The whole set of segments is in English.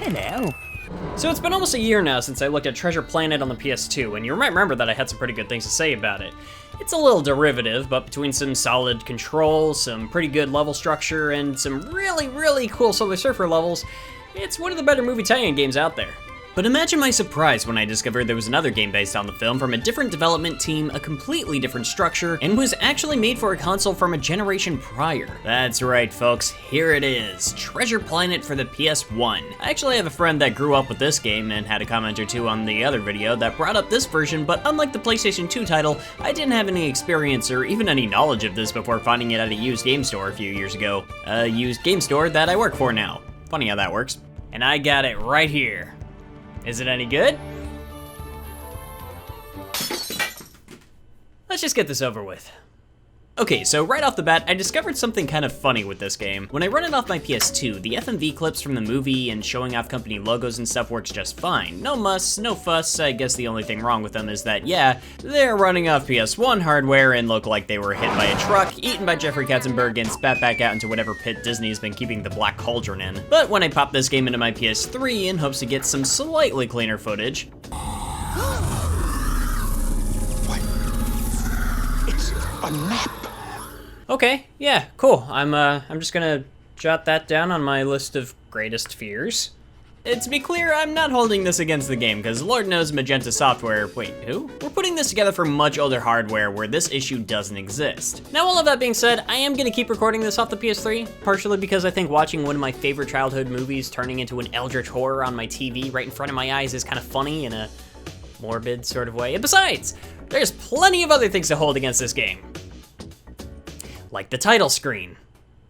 Hello. So it's been almost a year now since I looked at Treasure Planet on the PS2, and you might remember that I had some pretty good things to say about it. It's a little derivative, but between some solid control, some pretty good level structure, and some really cool Silver Surfer levels, it's one of the better movie tie-in games out there. But imagine my surprise when I discovered there was another game based on the film from a different development team, a completely different structure, and was actually made for a console from a generation prior. That's right, folks, here it is, Treasure Planet for the PS1. I actually have a friend that grew up with this game and had a comment or two on the other video that brought up this version, but unlike the PlayStation 2 title, I didn't have any experience or even any knowledge of this before finding it at a used game store a few years ago. A used game store that I work for now. Funny how that works. And I got it right here. Is it any good? Let's just get this over with. Okay, so right off the bat, I discovered something kind of funny with this game. When I run it off my PS2, the FMV clips from the movie and showing off company logos and stuff works just fine. No muss, no fuss. I guess the only thing wrong with them is that, yeah, they're running off PS1 hardware and look like they were hit by a truck, eaten by Jeffrey Katzenberg, and spat back out into whatever pit Disney's been keeping the Black Cauldron in. But when I pop this game into my PS3 in hopes to get some slightly cleaner footage, It's a map. okay, yeah, cool. I'm just gonna jot that down on my list of greatest fears. To be clear, I'm not holding this against the game, because Lord knows Magenta Software, wait, who? We're putting this together for much older hardware where this issue doesn't exist. Now, all of that being said, I am gonna keep recording this off the PS3, partially because I think watching one of my favorite childhood movies turning into an eldritch horror on my TV right in front of my eyes is kind of funny in a morbid sort of way. And besides, there's plenty of other things to hold against this game. Like the title screen.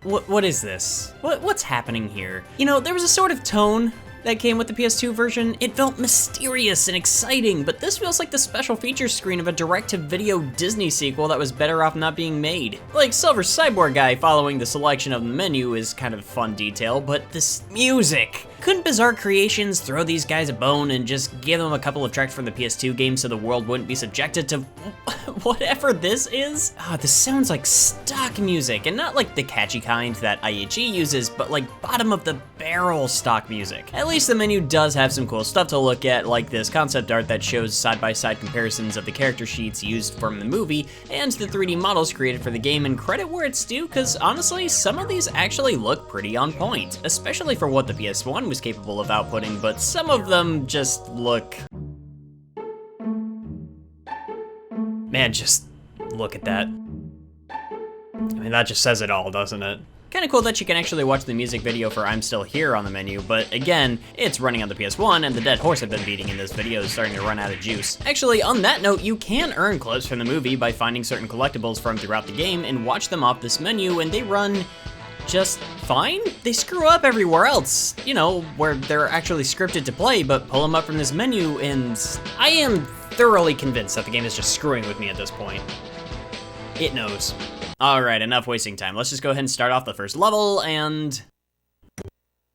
What is this? What's happening here? You know, there was a sort of tone that came with the PS2 version. It felt mysterious and exciting, but this feels like the special features screen of a direct-to-video Disney sequel that was better off not being made. Like, Silver Cyborg Guy following the selection of the menu is kind of a fun detail, but this music! Couldn't Bizarre Creations throw these guys a bone and just give them a couple of tracks from the PS2 game so the world wouldn't be subjected to whatever this is? This sounds like stock music, and not like the catchy kind that IHE uses, but like bottom of the barrel stock music. At least the menu does have some cool stuff to look at, like this concept art that shows side-by-side comparisons of the character sheets used from the movie and the 3D models created for the game, and credit where it's due, because honestly, some of these actually look pretty on point, especially for what the PS1 was capable of outputting, but some of them just look... Man, just look at that. I mean, that just says it all, doesn't it? Kinda cool that you can actually watch the music video for I'm Still Here on the menu, but again, it's running on the PS1, and the dead horse I've been beating in this video is starting to run out of juice. Actually, on that note, you can earn clips from the movie by finding certain collectibles from throughout the game and watch them off this menu, and they run just fine? They screw up everywhere else, you know, where they're actually scripted to play, but pull them up from this menu, and I am thoroughly convinced that the game is just screwing with me at this point. It knows. Alright, enough wasting time. Let's just go ahead and start off the first level, and...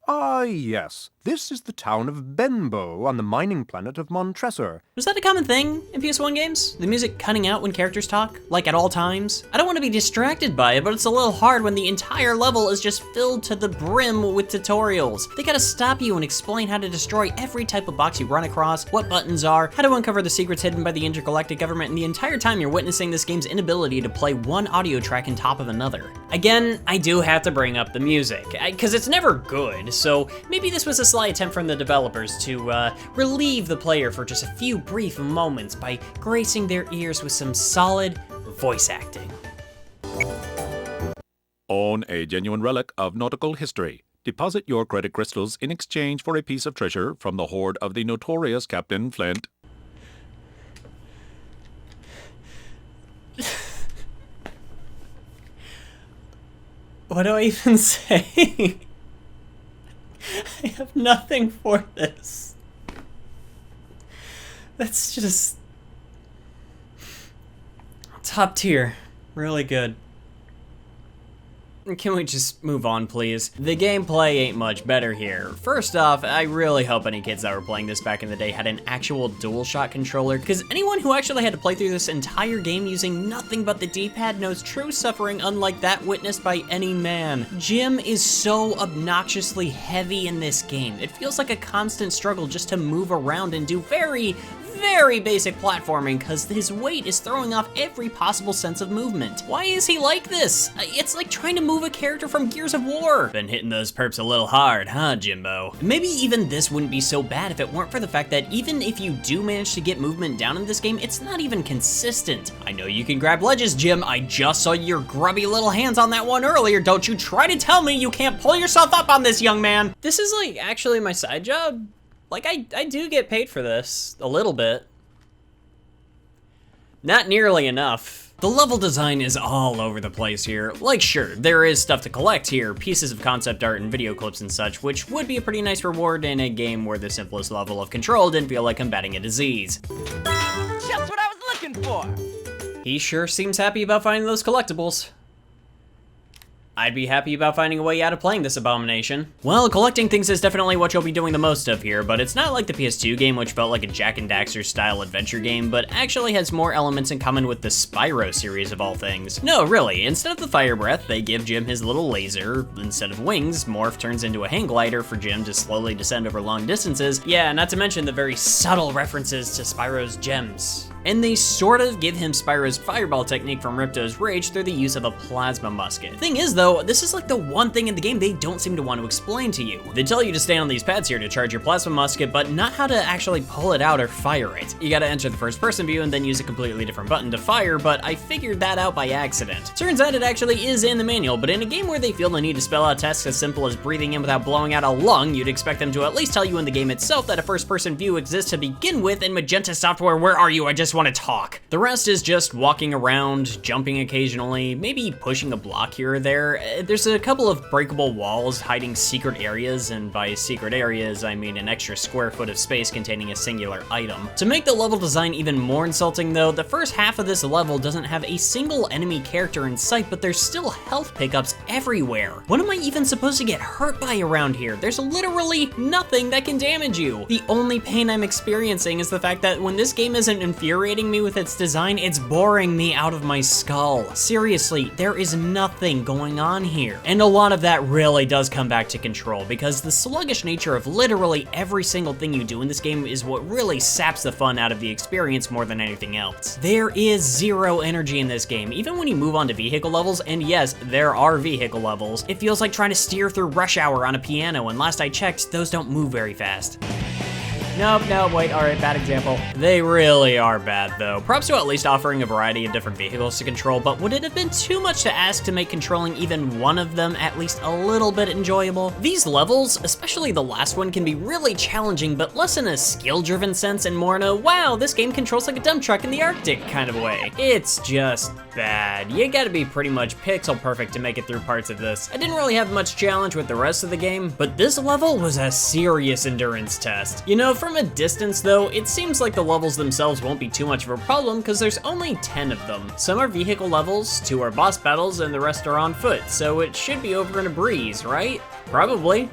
Ah, yes. This is the town of Benbow on the mining planet of Montresor. Was that a common thing in PS1 games? The music cutting out when characters talk? Like at all times? I don't want to be distracted by it, but it's a little hard when the entire level is just filled to the brim with tutorials. They gotta stop you and explain how to destroy every type of box you run across, what buttons are, how to uncover the secrets hidden by the intergalactic government, and the entire time you're witnessing this game's inability to play one audio track on top of another. Again, I do have to bring up the music, because it's never good, so maybe this was a sly attempt from the developers to relieve the player for just a few brief moments by gracing their ears with some solid voice acting. Own a genuine relic of nautical history. Deposit your credit crystals in exchange for a piece of treasure from the hoard of the notorious Captain Flint. What do I even say? I have nothing for this. That's just... top tier. Really good. Can we just move on, please? The gameplay ain't much better here. First off, I really hope any kids that were playing this back in the day had an actual DualShock controller, because anyone who actually had to play through this entire game using nothing but the D-pad knows true suffering unlike that witnessed by any man. Jim is so obnoxiously heavy in this game. It feels like a constant struggle just to move around and do very basic platforming because his weight is throwing off every possible sense of movement. Why is he like this? It's like trying to move a character from Gears of War. Been hitting those perps a little hard, huh, Jimbo? Maybe even this wouldn't be so bad if it weren't for the fact that even if you do manage to get movement down in this game, it's not even consistent. I know you can grab ledges, Jim. I just saw your grubby little hands on that one earlier. Don't you try to tell me you can't pull yourself up on this, young man. This is like actually my side job. Like, I do get paid for this, a little bit. Not nearly enough. The level design is all over the place here. Like, sure, there is stuff to collect here, pieces of concept art and video clips and such, which would be a pretty nice reward in a game where the simplest level of control didn't feel like combating a disease. Just what I was looking for! He sure seems happy about finding those collectibles. I'd be happy about finding a way out of playing this abomination. Well, collecting things is definitely what you'll be doing the most of here, but it's not like the PS2 game, which felt like a Jak and Daxter style adventure game, but actually has more elements in common with the Spyro series of all things. No, really, instead of the fire breath, they give Jim his little laser. Instead of wings, Morph turns into a hang glider for Jim to slowly descend over long distances. Yeah, not to mention the very subtle references to Spyro's gems. And they sort of give him Spyro's fireball technique from Ripto's Rage through the use of a plasma musket. Thing is though, this is like the one thing in the game they don't seem to want to explain to you. They tell you to stand on these pads here to charge your plasma musket, but not how to actually pull it out or fire it. You gotta enter the first person view and then use a completely different button to fire, but I figured that out by accident. Turns out it actually is in the manual, but in a game where they feel the need to spell out tasks as simple as breathing in without blowing out a lung, you'd expect them to at least tell you in the game itself that a first person view exists to begin with, and Magenta Software, where are you? I just want to talk. The rest is just walking around, jumping occasionally, maybe pushing a block here or there. There's a couple of breakable walls hiding secret areas, and by secret areas, I mean an extra square foot of space containing a singular item. To make the level design even more insulting though, the first half of this level doesn't have a single enemy character in sight, but there's still health pickups everywhere. What am I even supposed to get hurt by around here? There's literally nothing that can damage you. The only pain I'm experiencing is the fact that when this game isn't infuriating me with its design, it's boring me out of my skull. Seriously, there is nothing going on here. And a lot of that really does come back to control, because the sluggish nature of literally every single thing you do in this game is what really saps the fun out of the experience more than anything else. There is zero energy in this game, even when you move on to vehicle levels, and yes, there are vehicle levels. It feels like trying to steer through Rush Hour on a piano, and last I checked, those don't move very fast. Nope, wait, alright, bad example. They really are bad though. Props to at least offering a variety of different vehicles to control, but would it have been too much to ask to make controlling even one of them at least a little bit enjoyable? These levels, especially the last one, can be really challenging, but less in a skill-driven sense and more in a, wow, this game controls like a dump truck in the Arctic kind of way. It's just bad. You gotta be pretty much pixel perfect to make it through parts of this. I didn't really have much challenge with the rest of the game, but this level was a serious endurance test. You know, from a distance though, it seems like the levels themselves won't be too much of a problem because there's only 10 of them. Some are vehicle levels, 2 are boss battles, and the rest are on foot, so it should be over in a breeze, right? Probably.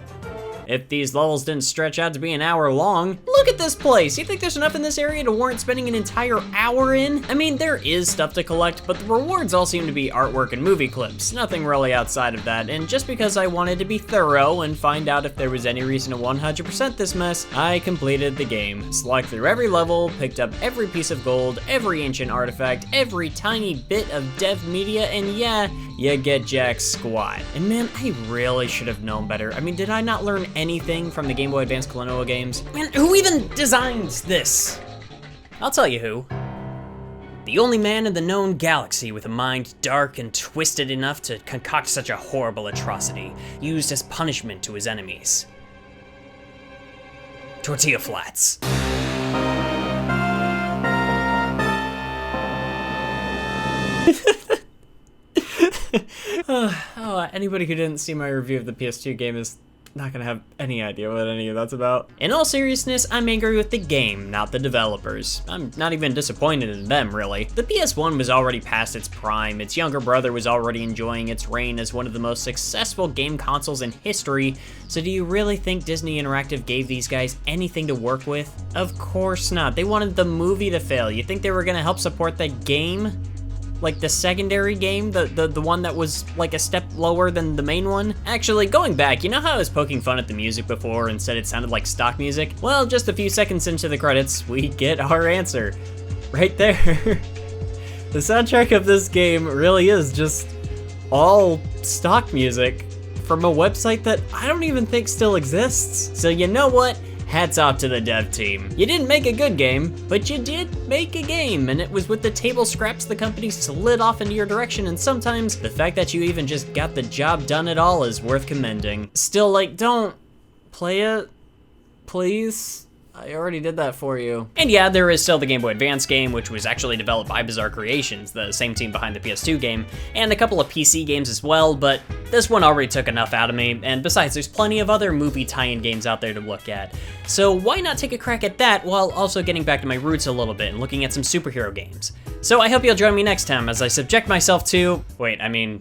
If these levels didn't stretch out to be an hour long. Look at this place! You think there's enough in this area to warrant spending an entire hour in? I mean, there is stuff to collect, but the rewards all seem to be artwork and movie clips. Nothing really outside of that, and just because I wanted to be thorough and find out if there was any reason to 100% this mess, I completed the game. Slogged through every level, picked up every piece of gold, every ancient artifact, every tiny bit of dev media, and yeah, you get jack squat. And man, I really should have known better. I mean, did I not learn anything from the Game Boy Advance Klonoa games? Man, who even designs this? I'll tell you who. The only man in the known galaxy with a mind dark and twisted enough to concoct such a horrible atrocity, used as punishment to his enemies. Tortilla Flats. Anybody who didn't see my review of the PS2 game is not gonna have any idea what any of that's about. In all seriousness, I'm angry with the game, not the developers. I'm not even disappointed in them, really. The PS1 was already past its prime, its younger brother was already enjoying its reign as one of the most successful game consoles in history, so do you really think Disney Interactive gave these guys anything to work with? Of course not. They wanted the movie to fail. You think they were gonna help support the game? Like the secondary game, the one that was like a step lower than the main one? Actually, going back, you know how I was poking fun at the music before and said it sounded like stock music? Well, just a few seconds into the credits, we get our answer. Right there. The soundtrack of this game really is just all stock music from a website that I don't even think still exists. So you know what? Hats off to the dev team. You didn't make a good game, but you did make a game, and it was with the table scraps the company slid off into your direction, and sometimes the fact that you even just got the job done at all is worth commending. Still, like, don't play it, please. I already did that for you. And yeah, there is still the Game Boy Advance game, which was actually developed by Bizarre Creations, the same team behind the PS2 game, and a couple of PC games as well, but this one already took enough out of me, and besides, there's plenty of other movie tie-in games out there to look at. So why not take a crack at that while also getting back to my roots a little bit and looking at some superhero games? So I hope you'll join me next time as I subject myself to,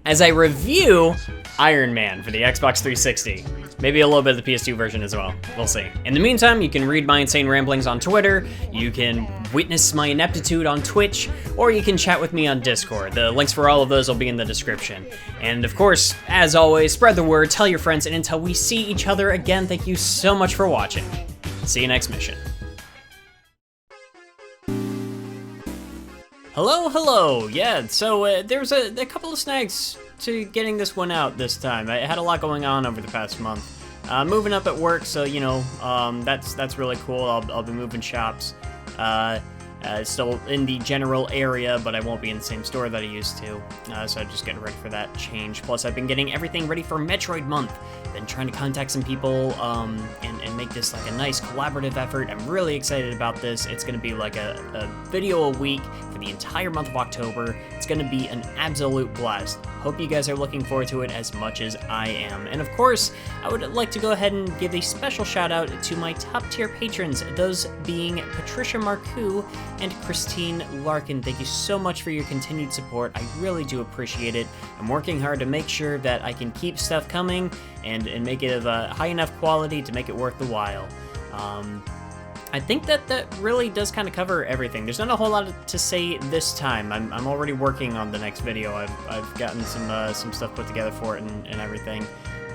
as I review Iron Man for the Xbox 360. Maybe a little bit of the PS2 version as well. We'll see. In the meantime, you can read my insane ramblings on Twitter, you can witness my ineptitude on Twitch, or you can chat with me on Discord. The links for all of those will be in the description. And of course, as always, spread the word, tell your friends, and until we see each other again, thank you so much for watching. See you next mission. Hello. Yeah, so there's a couple of snags to getting this one out this time. I had a lot going on over the past month. Moving up at work, so you know, that's really cool. I'll be moving shops. Still in the general area, but I won't be in the same store that I used to. So I'm just getting ready for that change. Plus, I've been getting everything ready for Metroid Month. Been trying to contact some people and make this like a nice collaborative effort. I'm really excited about this. It's going to be like a video a week for the entire month of October. It's going to be an absolute blast. Hope you guys are looking forward to it as much as I am. And of course, I would like to go ahead and give a special shout out to my top tier patrons, those being Patricia Marcoux and Christine Larkin. Thank you so much for your continued support. I really do appreciate it. I'm working hard to make sure that I can keep stuff coming and make it of a high enough quality to make it worth the while. I think that really does kind of cover everything. There's not a whole lot to say this time. I'm already working on the next video. I've gotten some stuff put together for it and everything.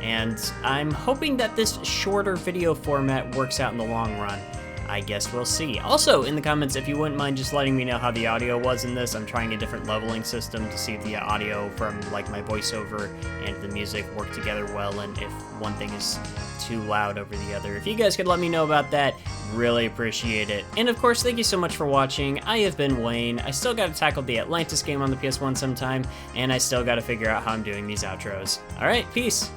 And I'm hoping that this shorter video format works out in the long run. I guess we'll see. Also, in the comments, if you wouldn't mind just letting me know how the audio was in this. I'm trying a different leveling system to see if the audio from like my voiceover and the music work together well, and if one thing is too loud over the other. If you guys could let me know about that, really appreciate it. And of course, thank you so much for watching. I have been Wayne. I still gotta tackle the Atlantis game on the PS1 sometime, and I still gotta figure out how I'm doing these outros. Alright, peace.